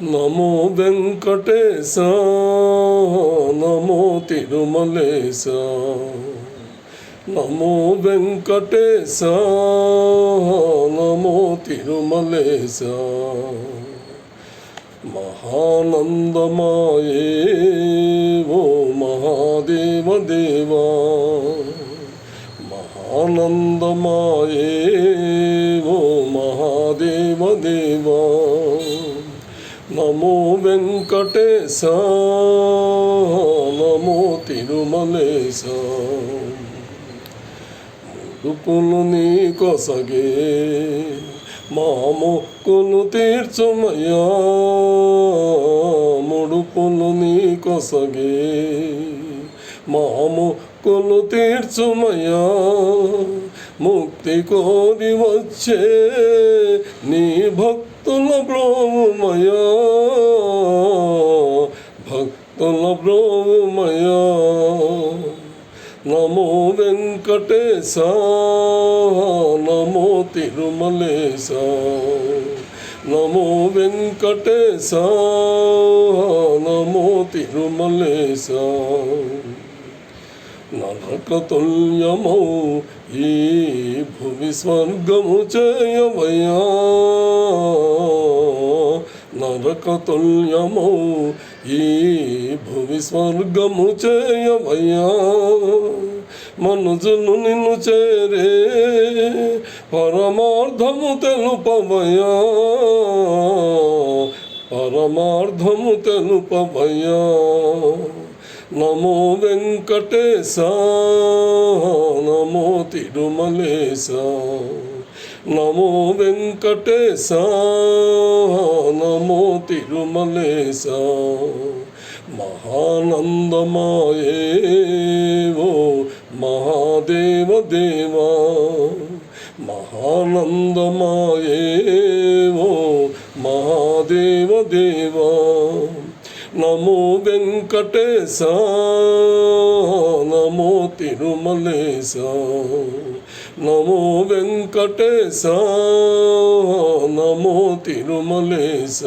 నమో వెంకటేశ, నమో తిరుమలేశ, నమో వెంకటేశ, నమో తిరుమలేశ. మహానందమాయే ఓ మహాదేవ దేవా, మహానందమాయే ఓ మహాదేవ దేవా. నమో వెంకటేశ, నమో తిరుమలేశ. ముడుపులు నీ కొసగే మా మొక్కులు తీర్చుమయ్యా, ముడుపులు నీ కొసగే మా మొక్కులు తీర్చుమయ్యా. ముక్తి కోరి వచ్చే నీ భక్తుల బ్రోవుమయ్యా, భక్తుల బ్రోవుమయ్యా. నమో వెంకటేశ, నమో తిరుమలేశ, నమో వెంకటేశ, నమో తిరుమలేశ. నరకతుల్యమౌ ఈ భువి స్వర్గము చేయవయ్యా, నరకతుల్యమౌ ఈ భువి స్వర్గము చేయవయ్యా. మనుజులు నిన్ను చేరే పరమార్థము తెలుపవయ్యా, పరమార్థము తెలుపవయ్యా. నమో వెంకటేశ, నమో తిరుమలేశ, నమో వెంకటేశ, నమో తిరుమలేశ. మహానందమాయే ఓ మహాదేవ దేవా, మహానందమాయే ఓ మహాదేవ దేవా. నమో వెంకటేశ, నమో తిరుమలేశ, నమో వెంకటేశ, నమో తిరుమలేశ.